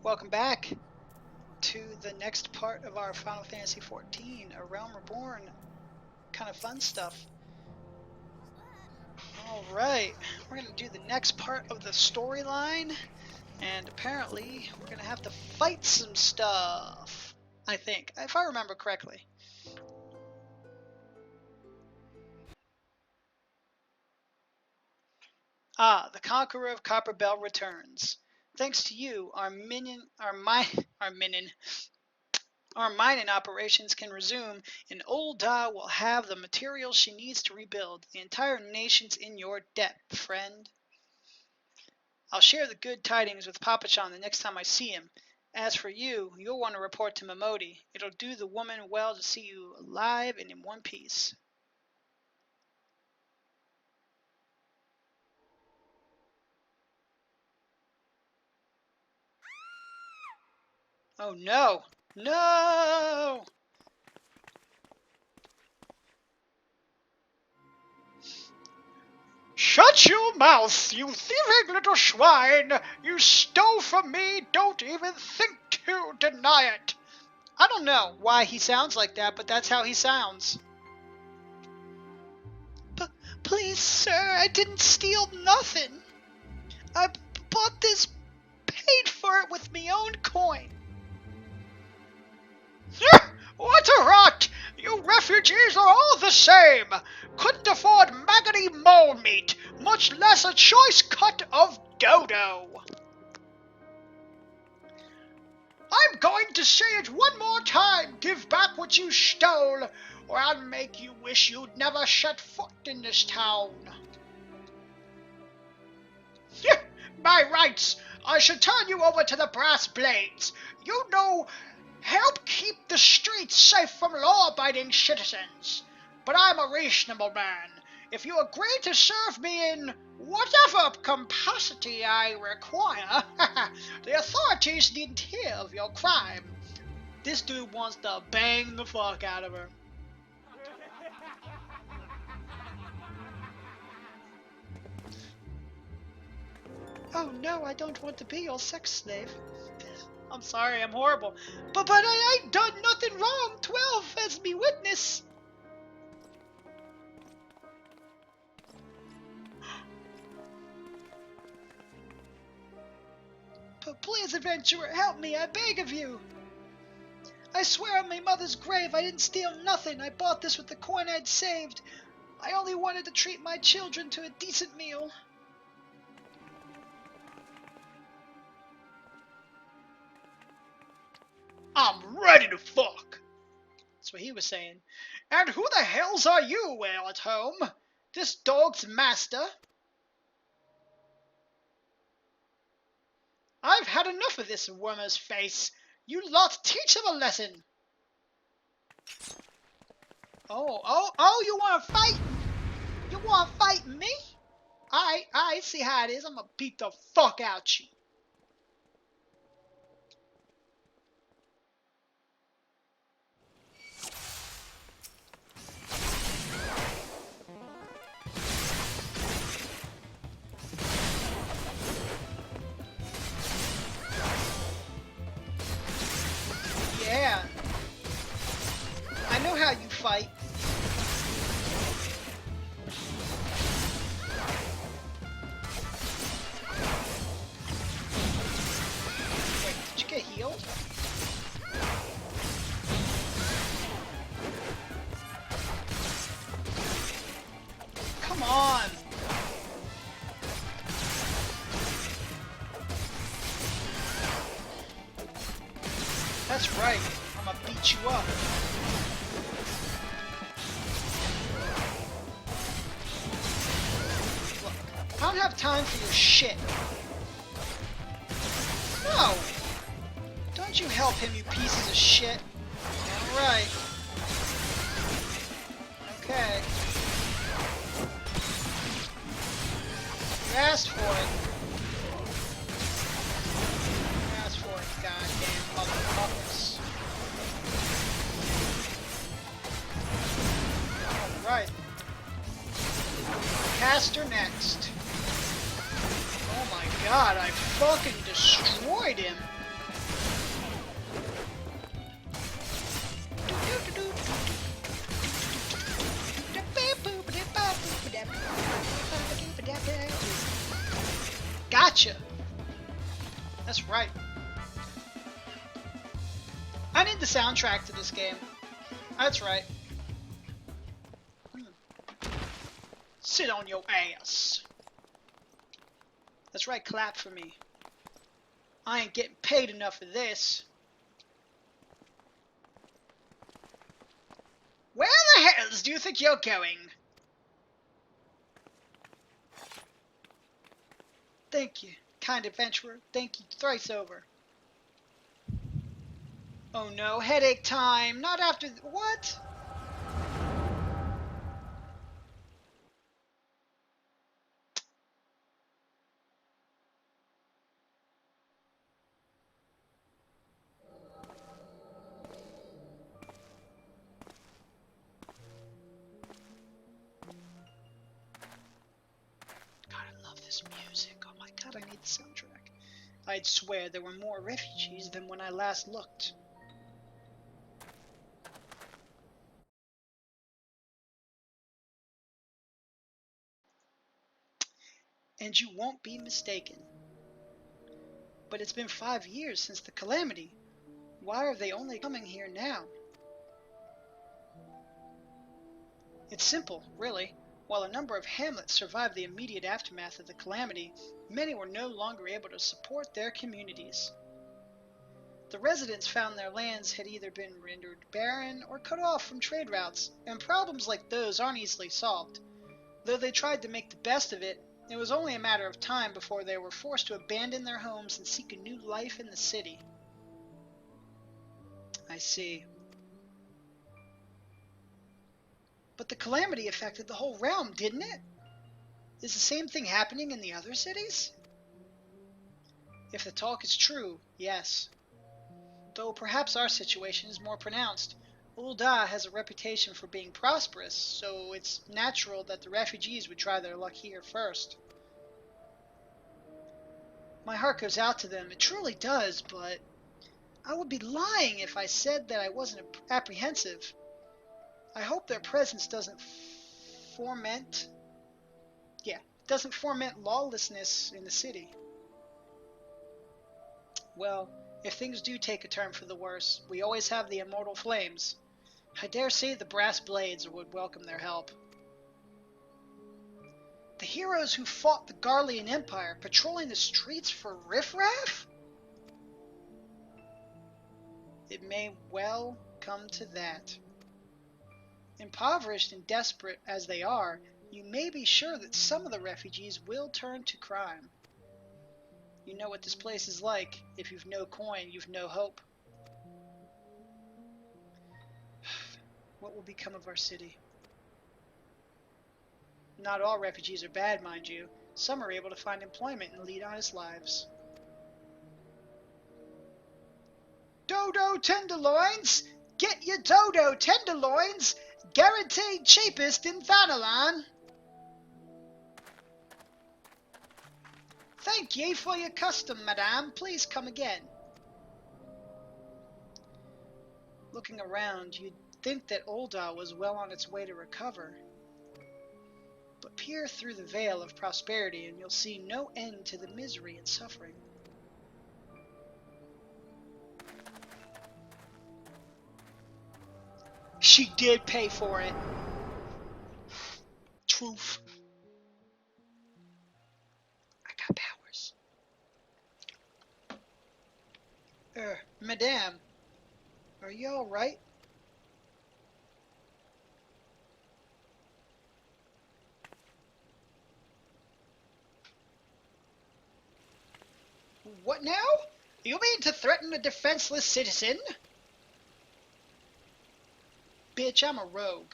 Welcome back to the next part of our Final Fantasy XIV, A Realm Reborn kind of fun stuff. Alright, we're going to do the next part of the storyline, and apparently we're going to have to fight some stuff, I think, if I remember correctly. Ah, the Conqueror of Copper Bell returns. Thanks to you, our mining operations can resume, and Old Da will have the materials she needs to rebuild. The entire nation's in your debt, friend. I'll share the good tidings with Papachan the next time I see him. As for you, you'll want to report to Momodi. It'll do the woman well to see you alive and in one piece. Oh no! No! Shut your mouth, you thieving little swine! You stole from me, don't even think to deny it! I don't know why he sounds like that, but that's how he sounds. Please, sir, I didn't steal nothing. I bought this, paid for it with me own coin. What a rot! You refugees are all the same! Couldn't afford maggoty mole meat, much less a choice cut of dodo. I'm going to say it one more time, give back what you stole, or I'll make you wish you'd never set foot in this town. By rights, I should turn you over to the brass blades. You know, help keep the streets safe from law-abiding citizens. But I'm a reasonable man. If you agree to serve me in whatever capacity I require, the authorities needn't hear of your crime. This dude wants to bang the fuck out of her. Oh no, I don't want to be your sex slave. I'm sorry, I'm horrible. But I ain't done nothing wrong. 12 as me witness. But please, adventurer, help me, I beg of you. I swear on my mother's grave I didn't steal nothing. I bought this with the coin I'd saved. I only wanted to treat my children to a decent meal. I'm ready to fuck. That's what he was saying. And who the hells are you, whale at home? This dog's master? I've had enough of this wormer's face. You lot teach him a lesson. Oh, you want to fight? You want to fight me? I see how it is. I'm going to beat the fuck out you. Yeah, I know how you fight. Wait, did you get healed? Come on! That's right, I'm gonna beat you up. Look, I don't have time for your shit. No! Don't you help him, you pieces of shit. Alright. Okay. You asked for it. You asked for it, goddamn motherfuckers. Alright. Caster next. Oh my god, I fucking destroyed him. Gotcha. That's right. I need the soundtrack to this game. That's right. Sit on your ass. That's right, clap for me. I ain't getting paid enough for this. Where the hells do you think you're going? Thank you, kind adventurer. Thank you thrice over. Oh no, headache time. Not after what? God, I love this music. Oh my god, I need the soundtrack. I'd swear there were more refugees than when I last looked. And you won't be mistaken. But it's been 5 years since the calamity. Why are they only coming here now? It's simple, really. While a number of hamlets survived the immediate aftermath of the calamity, many were no longer able to support their communities. The residents found their lands had either been rendered barren or cut off from trade routes, and problems like those aren't easily solved. Though they tried to make the best of it, it was only a matter of time before they were forced to abandon their homes and seek a new life in the city. I see. But the calamity affected the whole realm, didn't it? Is the same thing happening in the other cities? If the talk is true, yes. Though perhaps our situation is more pronounced. Ul'dah has a reputation for being prosperous, so it's natural that the refugees would try their luck here first. My heart goes out to them, it truly does, but I would be lying if I said that I wasn't apprehensive. I hope their presence doesn't foment lawlessness in the city. Well, if things do take a turn for the worse, we always have the immortal flames. I dare say the brass blades would welcome their help. The heroes who fought the Garlean Empire patrolling the streets for riffraff? It may well come to that. Impoverished and desperate as they are, you may be sure that some of the refugees will turn to crime. You know what this place is like. If you've no coin, you've no hope. What will become of our city? Not all refugees are bad, mind you. Some are able to find employment and lead honest lives. Dodo tenderloins! Get your dodo tenderloins! Guaranteed cheapest in Thanalan! Thank ye for your custom, madame. Please come again. Looking around, you'd think that Ul'dah was well on its way to recover. But peer through the veil of prosperity and you'll see no end to the misery and suffering. She did pay for it. Truth. I got powers. Madame, are you alright? What now? You mean to threaten a defenseless citizen? Bitch, I'm a rogue.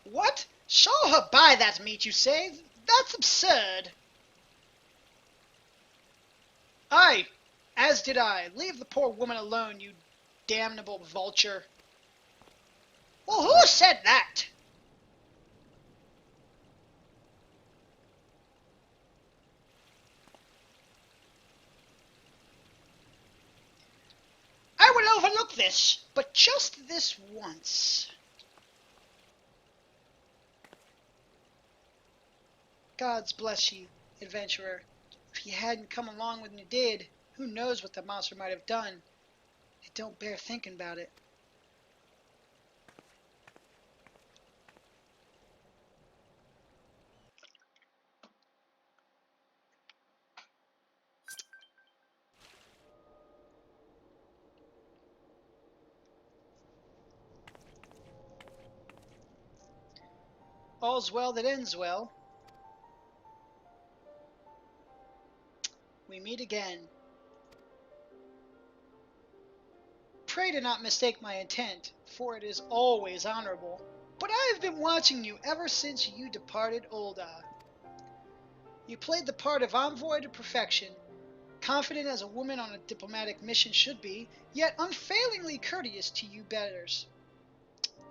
What? Show her buy that meat, you say? That's absurd. Aye, as did I. Leave the poor woman alone, you damnable vulture. Well, who said that? I will overlook this, but just this once. Gods bless you, adventurer. If you hadn't come along when you did, who knows what the monster might have done. It don't bear thinking about it. All's well that ends well. We meet again. Pray do not mistake my intent, for it is always honorable. But I have been watching you ever since you departed Olda. You played the part of envoy to perfection, confident as a woman on a diplomatic mission should be, yet unfailingly courteous to you betters.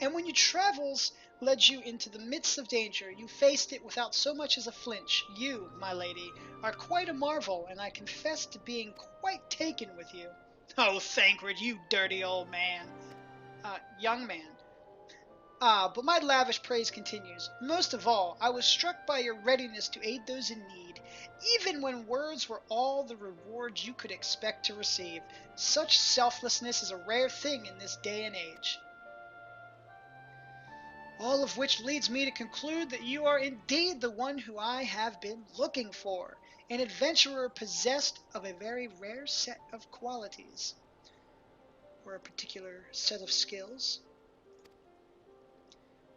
And when your travels led you into the midst of danger, you faced it without so much as a flinch. You, my lady, are quite a marvel, and I confess to being quite taken with you. Oh, Thancred, you dirty old man. Young man. But my lavish praise continues. Most of all, I was struck by your readiness to aid those in need, even when words were all the reward you could expect to receive. Such selflessness is a rare thing in this day and age. All of which leads me to conclude that you are indeed the one who I have been looking for, an adventurer possessed of a very rare set of qualities, or a particular set of skills.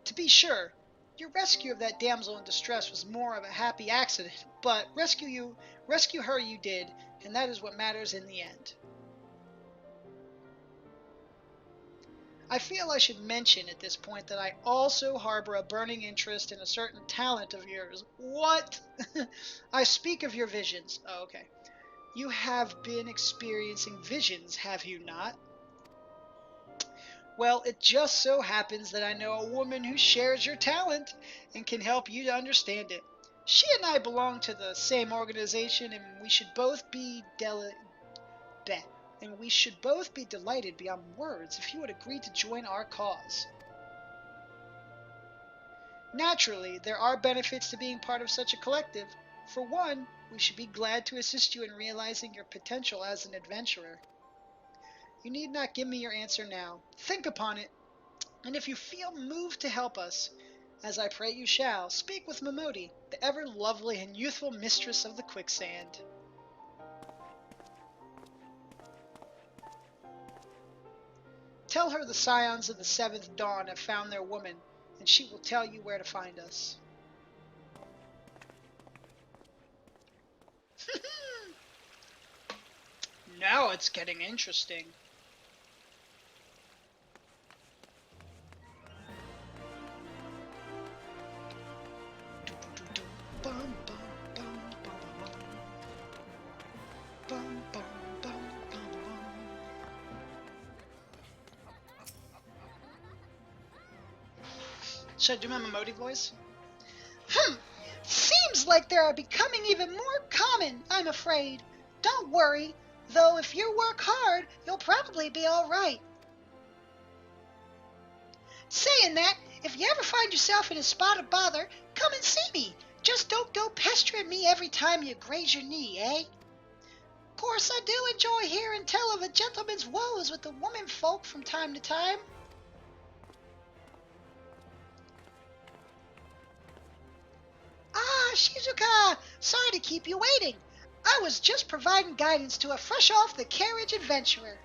To be sure, your rescue of that damsel in distress was more of a happy accident, but rescue her you did, and that is what matters in the end. I feel I should mention at this point that I also harbor a burning interest in a certain talent of yours. What? I speak of your visions. Oh, okay. You have been experiencing visions, have you not? Well, it just so happens that I know a woman who shares your talent and can help you to understand it. She and I belong to the same organization, and we should both be delighted beyond words if you would agree to join our cause. Naturally, there are benefits to being part of such a collective. For one, we should be glad to assist you in realizing your potential as an adventurer. You need not give me your answer now. Think upon it, and if you feel moved to help us, as I pray you shall, speak with Momodi, the ever lovely and youthful mistress of the quicksand. Tell her the scions of the seventh dawn have found their woman, and she will tell you where to find us. Now it's getting interesting. Should I do my Momodi voice? Seems like they are becoming even more common, I'm afraid. Don't worry, though if you work hard, you'll probably be all right. Saying that, if you ever find yourself in a spot of bother, come and see me. Just don't go pestering me every time you graze your knee, eh? Of course, I do enjoy hearing tell of a gentleman's woes with the women folk from time to time. Ah, Shizuka! Sorry to keep you waiting. I was just providing guidance to a fresh-off-the-carriage adventurer.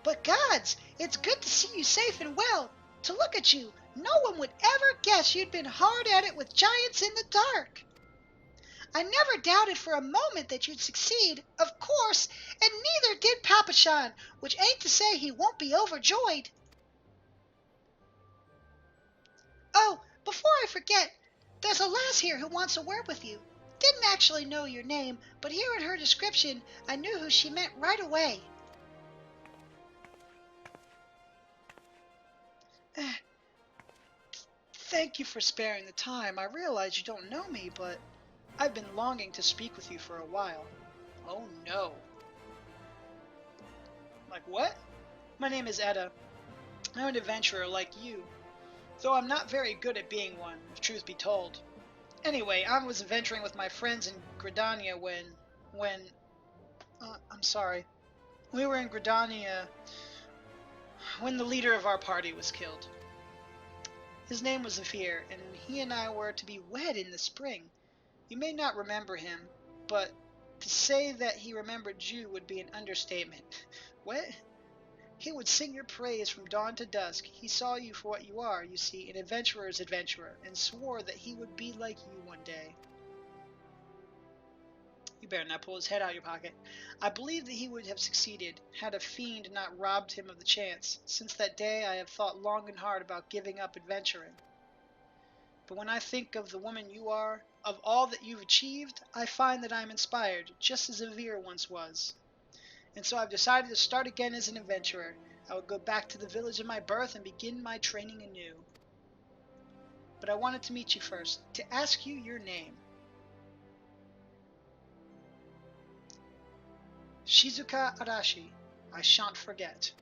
But gods, it's good to see you safe and well. To look at you, no one would ever guess you'd been hard at it with giants in the dark. I never doubted for a moment that you'd succeed, of course, and neither did Papashan, which ain't to say he won't be overjoyed. Oh, before I forget, there's a lass here who wants a word with you. Didn't actually know your name, but hearing her description, I knew who she meant right away. Thank you for sparing the time. I realize you don't know me, but I've been longing to speak with you for a while. Oh no. Like what? My name is Etta. I'm an adventurer like you, though I'm not very good at being one, if truth be told. Anyway, I was adventuring with my friends in Gridania when I'm sorry. We were in Gridania when the leader of our party was killed. His name was Zafir, and he and I were to be wed in the spring. You may not remember him, but to say that he remembered you would be an understatement. What? He would sing your praise from dawn to dusk. He saw you for what you are, you see, an adventurer's adventurer, and swore that he would be like you one day. You better not pull his head out of your pocket. I believe that he would have succeeded, had a fiend not robbed him of the chance. Since that day I have thought long and hard about giving up adventuring. But when I think of the woman you are, of all that you've achieved, I find that I am inspired, just as Avir once was. And so I've decided to start again as an adventurer. I will go back to the village of my birth and begin my training anew. But I wanted to meet you first, to ask you your name. Shizuka Arashi, I shan't forget.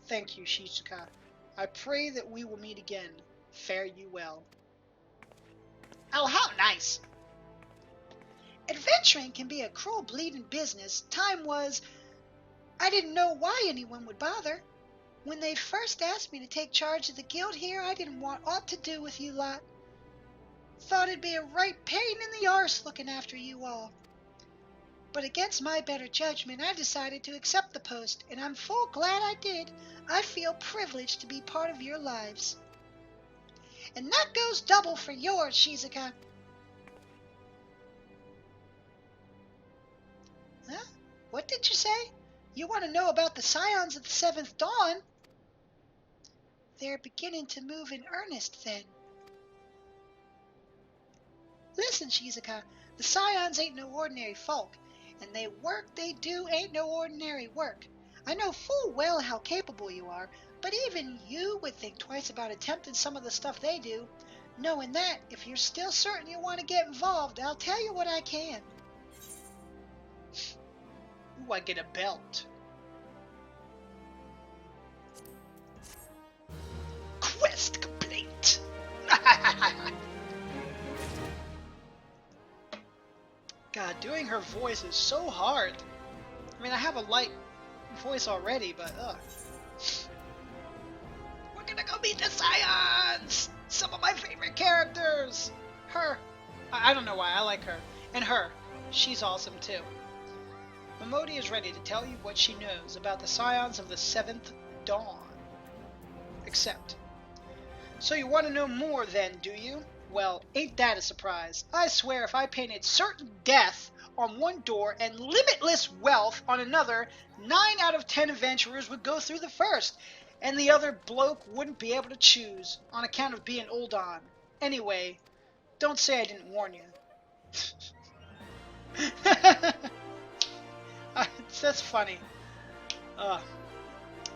Thank you, Shizuka. I pray that we will meet again. Fare you well. Oh, how nice! Adventuring can be a cruel bleeding business. Time was, I didn't know why anyone would bother. When they first asked me to take charge of the guild here, I didn't want aught to do with you lot. Thought it'd be a right pain in the arse looking after you all. But against my better judgment, I decided to accept the post, and I'm full glad I did. I feel privileged to be part of your lives. And that goes double for yours, Shizuka. Huh? What did you say? You want to know about the scions of the Seventh Dawn? They're beginning to move in earnest, then. Listen, Shizuka, the scions ain't no ordinary folk, and they work they do ain't no ordinary work. I know full well how capable you are, but even you would think twice about attempting some of the stuff they do. Knowing that, if you're still certain you want to get involved, I'll tell you what I can. Ooh, I get a belt. Quest complete! God, doing her voice is so hard. I mean, I have a light voice already, but We're gonna go meet the scions! Some of my favorite characters! her. I don't know why, I like her. And her. She's awesome too. Momodi is ready to tell you what she knows about the scions of the Seventh Dawn. Accept. So you want to know more then, do you? Well, ain't that a surprise? I swear if I painted certain death on one door and limitless wealth on another, 9 out of 10 adventurers would go through the first, and the other bloke wouldn't be able to choose on account of being old on. Anyway, don't say I didn't warn you. That's funny.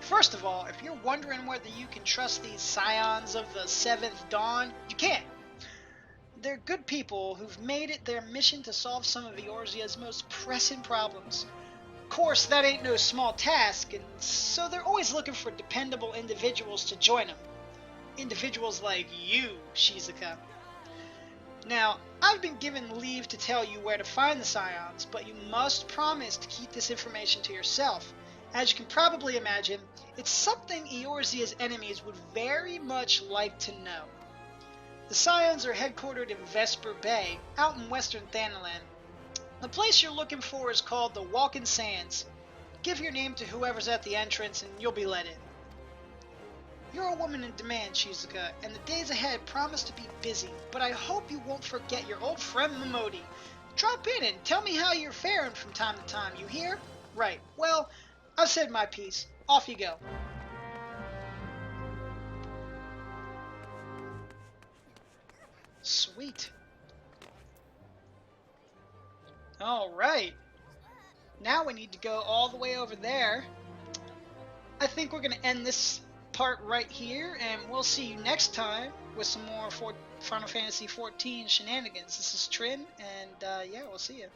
First of all, if you're wondering whether you can trust these scions of the Seventh Dawn, you can't. They're good people who've made it their mission to solve some of Eorzea's most pressing problems. Of course, that ain't no small task, and so they're always looking for dependable individuals to join them. Individuals like you, Shizuka. Now, I've been given leave to tell you where to find the scions, but you must promise to keep this information to yourself. As you can probably imagine, it's something Eorzea's enemies would very much like to know. The scions are headquartered in Vesper Bay, out in western Thanalan. The place you're looking for is called the Walking Sands. Give your name to whoever's at the entrance and you'll be let in. You're a woman in demand, Shizuka, and the days ahead promise to be busy, but I hope you won't forget your old friend Momodi. Drop in and tell me how you're faring from time to time, you hear? Right, well, I've said my piece. Off you go. Sweet. Alright. Now we need to go all the way over there. I think we're going to end this part right here, and we'll see you next time with some more Final Fantasy XIV shenanigans. This is Trin, and yeah, we'll see you.